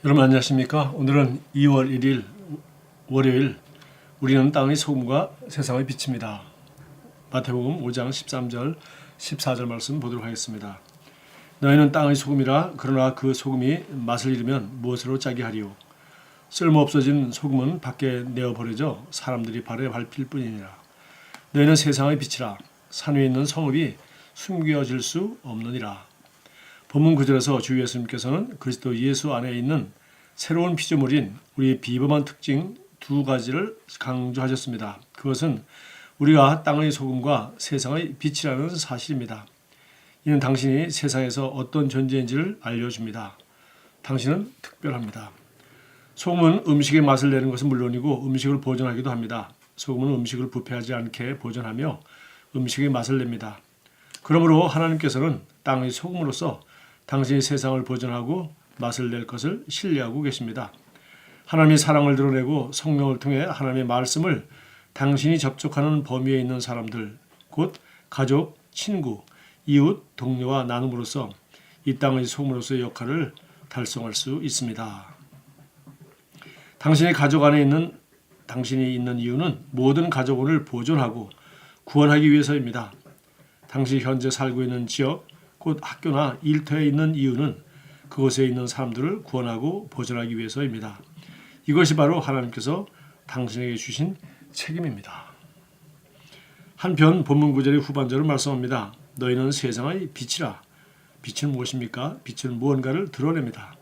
여러분 안녕하십니까? 오늘은 2월 1일 월요일 우리는 땅의 소금과 세상의 빛입니다. 마태복음 5장 13절 14절 말씀 보도록 하겠습니다. 너희는 땅의 소금이라 그러나 그 소금이 맛을 잃으면 무엇으로 짜게 하리요? 쓸모없어진 소금은 밖에 내어버려져 사람들이 발에 밟힐 뿐이니라. 너희는 세상의 빛이라 산 위에 있는 성읍이 숨겨질 수 없느니라. 본문 구절에서 주 예수님께서는 그리스도 예수 안에 있는 새로운 피조물인 우리의 비범한 특징 두 가지를 강조하셨습니다. 그것은 우리가 땅의 소금과 세상의 빛이라는 사실입니다. 이는 당신이 세상에서 어떤 존재인지를 알려줍니다. 당신은 특별합니다. 소금은 음식의 맛을 내는 것은 물론이고 음식을 보존하기도 합니다. 소금은 음식을 부패하지 않게 보존하며 음식의 맛을 냅니다. 그러므로 하나님께서는 땅의 소금으로서 당신이 세상을 보존하고 맛을 낼 것을 신뢰하고 계십니다. 하나님의 사랑을 드러내고 성령을 통해 하나님의 말씀을 당신이 접촉하는 범위에 있는 사람들, 곧 가족, 친구, 이웃, 동료와 나눔으로써 이 땅의 소금으로서의 역할을 달성할 수 있습니다. 당신의 가족 안에 있는 당신이 있는 이유는 모든 가족원을 보존하고 구원하기 위해서입니다. 당신이 현재 살고 있는 지역, 곧 학교나 일터에 있는 이유는 그곳에 있는 사람들을 구원하고 보존하기 위해서입니다. 이것이 바로 하나님께서 당신에게 주신 책임입니다. 한편 본문 구절의 후반절을 말씀합니다. 너희는 세상의 빛이라. 빛은 무엇입니까? 빛은 무언가를 드러냅니다.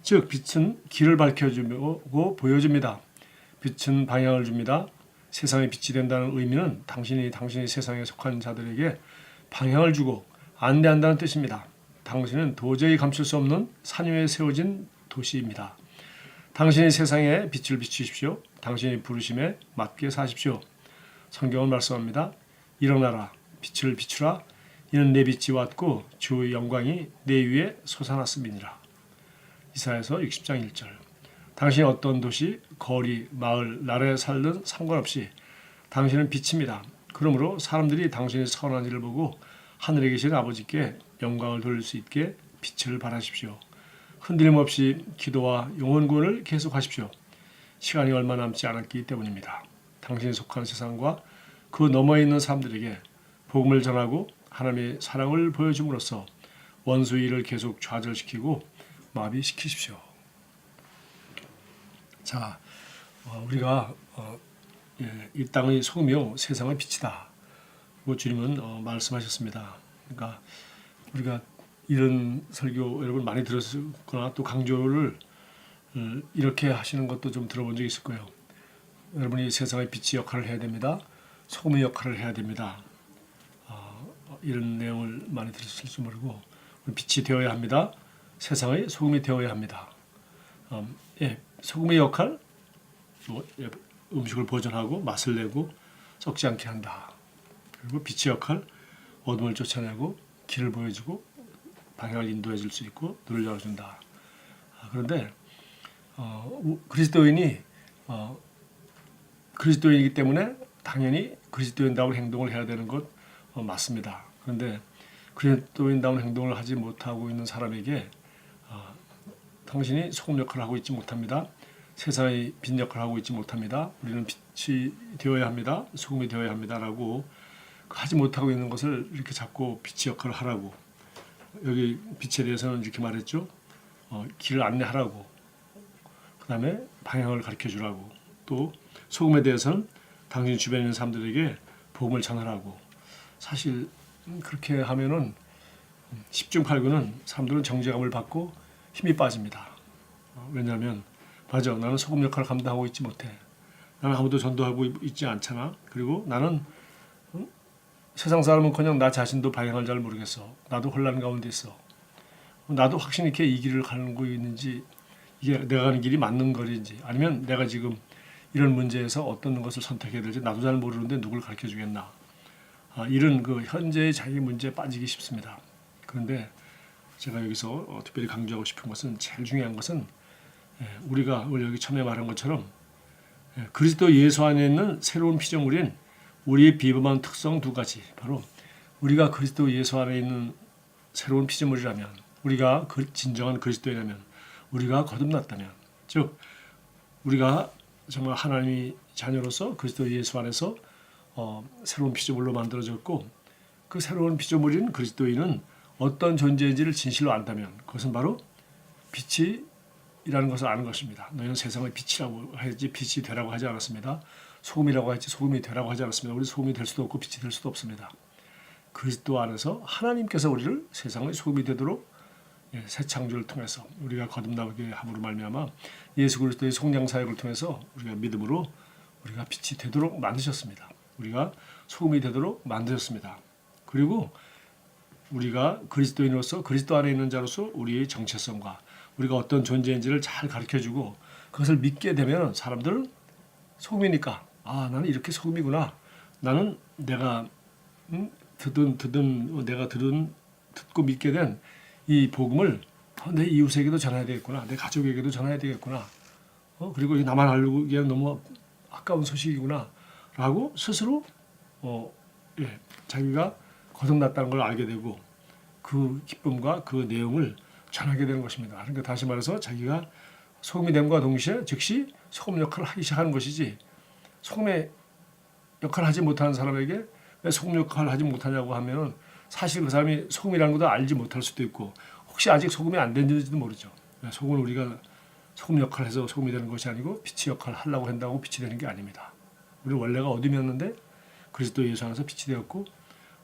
즉 빛은 길을 밝혀주고 보여줍니다. 빛은 방향을 줍니다. 세상의 빛이 된다는 의미는 당신이 세상에 속한 자들에게 방향을 주고 안내한다는 뜻입니다. 당신은 도저히 감출 수 없는 산 위에 세워진 도시입니다. 당신이 세상에 빛을 비추십시오. 당신이 부르심에 맞게 사십시오. 성경은 말씀합니다. 일어나라, 빛을 비추라. 이는 내 빛이 왔고 주의 영광이 내 위에 솟아났음이니라. 이사야서 60장 1절. 당신이 어떤 도시, 거리, 마을, 나라에 살든 상관없이 당신은 빛입니다. 그러므로 사람들이 당신의 선한 일을 보고 하늘에 계신 아버지께 영광을 돌릴 수 있게 빛을 발하십시오. 흔들림 없이 기도와 영혼구원을 계속하십시오. 시간이 얼마 남지 않았기 때문입니다. 당신이 속한 세상과 그 너머에 있는 사람들에게 복음을 전하고 하나님의 사랑을 보여줌으로써 원수의 일을 계속 좌절시키고 마비시키십시오. 자, 우리가 이 땅의 소금이요 세상의 빛이다. 그 주님은 말씀하셨습니다. 그러니까 우리가 이런 설교 여러분 많이 들었거나 또 강조를 이렇게 하시는 것도 좀 들어본 적이 있을 거예요. 여러분이 세상의 빛의 역할을 해야 됩니다. 소금의 역할을 해야 됩니다. 이런 내용을 많이 들으실지 모르고 빛이 되어야 합니다. 세상의 소금이 되어야 합니다. 소금의 역할, 음식을 보존하고 맛을 내고 썩지 않게 한다. 그리고 빛의 역할, 어둠을 쫓아내고 길을 보여주고 방향을 인도해 줄 수 있고 눈을 열어준다. 그런데 그리스도인이기 때문에 당연히 그리스도인다운 행동을 해야 되는 것 맞습니다. 그런데 그리스도인다운 행동을 하지 못하고 있는 사람에게 당신이 소금 역할을 하고 있지 못합니다. 세상의 빛 역할을 하고 있지 못합니다. 우리는 빛이 되어야 합니다. 소금이 되어야 합니다라고 하지 못하고 있는 것을 이렇게 자꾸 빛의 역할을 하라고, 여기 빛에 대해서는 이렇게 말했죠. 길을 안내하라고, 그 다음에 방향을 가르쳐 주라고, 또 소금에 대해서는 당신 주변에 있는 사람들에게 복음을 전하라고. 사실 그렇게 하면은 10중 8구는 사람들은 정죄감을 받고 힘이 빠집니다. 왜냐하면 맞아, 나는 소금 역할을 감당하고 있지 못해. 나는 아무도 전도하고 있지 않잖아. 그리고 나는 세상 사람은커녕 나 자신도 방향을 잘 모르겠어. 나도 혼란 가운데 있어. 나도 확신 있게 이 길을 가는 거 있는지, 이게 내가 가는 길이 맞는 거리인지, 아니면 내가 지금 이런 문제에서 어떤 것을 선택해야 될지 나도 잘 모르는데 누굴 가르쳐 주겠나. 이런 그 현재의 자기 문제에 빠지기 쉽습니다. 그런데 제가 여기서 특별히 강조하고 싶은 것은, 제일 중요한 것은 우리가 오늘 여기 처음에 말한 것처럼 그리스도 예수 안에 있는 새로운 피조물인 우리의 비범한 특성 두 가지, 바로 우리가 그리스도 예수 안에 있는 새로운 피조물이라면, 우리가 진정한 그리스도인이라면 우리가 거듭났다면, 즉 우리가 정말 하나님의 자녀로서 그리스도 예수 안에서 새로운 피조물로 만들어졌고, 그 새로운 피조물인 그리스도인은 어떤 존재인지를 진실로 안다면 그것은 바로 빛이라는 것을 아는 것입니다. 너희는 세상의 빛이라고 하지 빛이 되라고 하지 않았습니다. 소금이라고 하지 소금이 되라고 하지 않았습니다. 우리 소금이 될 수도 없고 빛이 될 수도 없습니다. 그리스도 안에서 하나님께서 우리를 세상의 소금이 되도록 새 창조를 통해서 우리가 거듭나게 함으로 말미암아 예수 그리스도의 속량 사역을 통해서 우리가 믿음으로 우리가 빛이 되도록 만드셨습니다. 우리가 소금이 되도록 만드셨습니다. 그리고 우리가 그리스도인으로서 그리스도 안에 있는 자로서 우리의 정체성과 우리가 어떤 존재인지를 잘 가르쳐주고 그것을 믿게 되면 사람들은 소금이니까 나는 이렇게 소금이구나. 나는 내가 듣고 믿게 된 이 복음을 내 이웃에게도 전해야 되겠구나. 내 가족에게도 전해야 되겠구나. 그리고 나만 알기에는 너무 아까운 소식이구나. 라고 스스로 자기가 거듭났다는 걸 알게 되고 그 기쁨과 그 내용을 전하게 되는 것입니다. 그러니까 다시 말해서 자기가 소금이 됨과 동시에 즉시 소금 역할을 하기 시작하는 것이지, 소금의 역할을 하지 못하는 사람에게 왜 소금 역할을 하지 못하냐고 하면 사실 그 사람이 소금이라는 것도 알지 못할 수도 있고 혹시 아직 소금이 안 된지도 모르죠. 소금을 우리가 소금 역할을 해서 소금이 되는 것이 아니고 빛의 역할을 하려고 한다고 빛이 되는 게 아닙니다. 우리 원래가 어둠이었는데 그리스도 예수 안에서 빛이 되었고,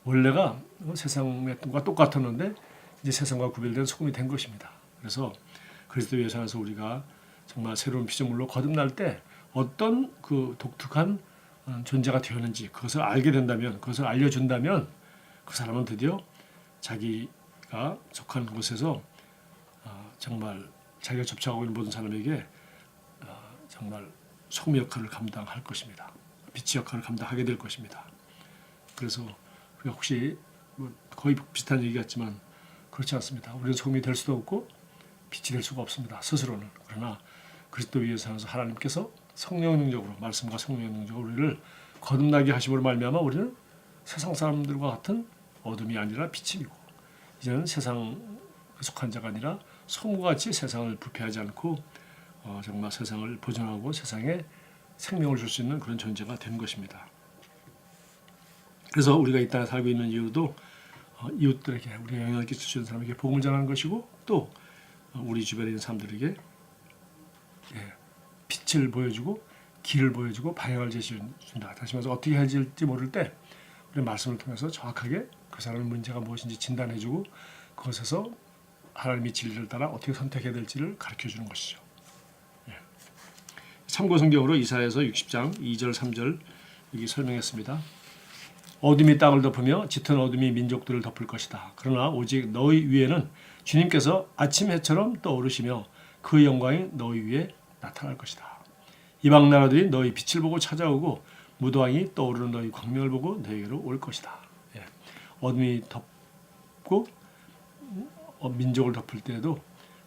원래가 세상과 똑같았는데 이제 세상과 구별된 소금이 된 것입니다. 그래서 그리스도 예수 안에서 우리가 정말 새로운 피조물로 거듭날 때 어떤 그 독특한 존재가 되었는지 그것을 알게 된다면, 그것을 알려준다면 그 사람은 드디어 자기가 속한 곳에서 정말 자기가 접촉하고 있는 모든 사람에게 정말 소금 역할을 감당할 것입니다. 빛의 역할을 감당하게 될 것입니다. 그래서 우리가 혹시 거의 비슷한 얘기 같지만 그렇지 않습니다. 우리는 소금이 될 수도 없고 빛이 될 수가 없습니다. 스스로는. 그러나 그리스도 위에서 하나님께서 성령 능력으로, 말씀과 성령 능력으로 우리를 거듭나게 하심으로 말미암아 우리는 세상 사람들과 같은 어둠이 아니라 빛이고, 이제는 세상에 속한 자가 아니라 소금같이 세상을 부패하지 않고 정말 세상을 보존하고 세상에 생명을 줄 수 있는 그런 존재가 된 것입니다. 그래서 우리가 이 땅에 살고 있는 이유도 이웃들에게, 우리가 영향을 끼칠 수 있는 사람에게 복음을 전하는 것이고, 또 우리 주변에 있는 사람들에게 빛을 보여주고 길을 보여주고 방향을 제시해준다. 다시 말해서 어떻게 해야 할지 모를 때 우리 말씀을 통해서 정확하게 그 사람의 문제가 무엇인지 진단해주고 그것에서 하나님의 진리를 따라 어떻게 선택해야 될지를 가르쳐주는 것이죠. 참고 성경으로 이사야서 60장 2절 3절 여기 설명했습니다. 어둠이 땅을 덮으며 짙은 어둠이 민족들을 덮을 것이다. 그러나 오직 너희 위에는 주님께서 아침 해처럼 떠오르시며 그 영광이 너희 위에 나타날 것이다. 이방 나라들이 너희 빛을 보고 찾아오고 무도왕이 떠오르는 너희 광명을 보고 너희에게로 올 것이다. 어둠이 덮고 민족을 덮을 때에도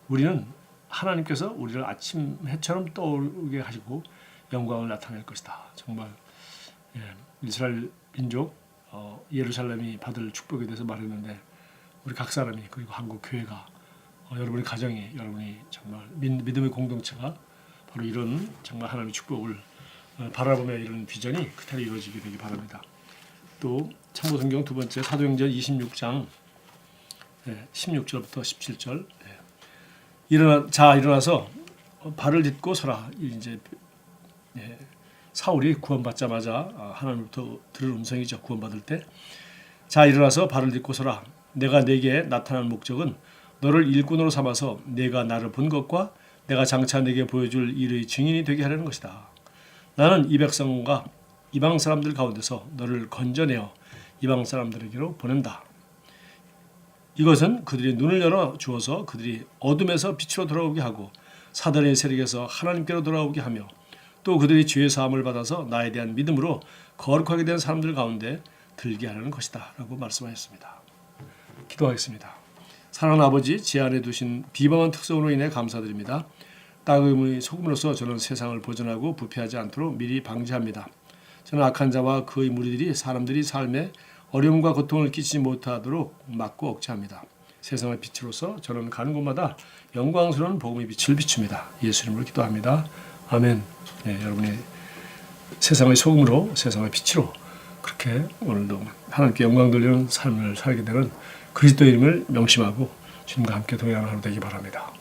우리는 하나님께서 우리를 아침 해처럼 떠오르게 하시고 영광을 나타낼 것이다. 정말 이스라엘 민족 예루살렘이 받을 축복에 대해서 말했는데 우리 각 사람이, 그리고 한국 교회가, 여러분의 가정이, 여러분이 정말 믿음의 공동체가 바로 이런 정말 하나님의 축복을 바라보며 이런 비전이 그대로 이루어지게 되기 바랍니다. 또 참고성경 두 번째 사도행전 26장 16절부터 17절 일어나서 발을 딛고 서라. 이제 사울이 구원받자마자 하나님부터 들을 음성이죠. 구원받을 때. 자, 일어나서 발을 딛고 서라. 내가 네게 나타난 목적은 너를 일꾼으로 삼아서 네가 나를 본 것과 내가 장차 네게 보여줄 일의 증인이 되게 하려는 것이다. 나는 이 백성과 이방 사람들 가운데서 너를 건져내어 이방 사람들에게로 보낸다. 이것은 그들이 눈을 열어 주어서 그들이 어둠에서 빛으로 돌아오게 하고 사단의 세력에서 하나님께로 돌아오게 하며 또 그들이 죄의 사함을 받아서 나에 대한 믿음으로 거룩하게 된 사람들 가운데 들게 하려는 것이다. 라고 말씀하셨습니다. 기도하겠습니다. 사랑하는 아버지, 제 안에 두신 비범한 특성으로 인해 감사드립니다. 땅의 소금으로서 저는 세상을 보존하고 부패하지 않도록 미리 방지합니다. 저는 악한 자와 그의 무리들이 사람들이 삶에 어려움과 고통을 끼치지 못하도록 막고 억제합니다. 세상의 빛으로서 저는 가는 곳마다 영광스러운 복음의 빛을 비춥니다. 예수님으로 기도합니다. 아멘. 네, 여러분이 세상의 소금으로 세상의 빛으로 그렇게 오늘도 하나님께 영광 돌리는 삶을 살게 되는 그리스도의 이름을 명심하고 주님과 함께 동행하는 하루 되기 바랍니다.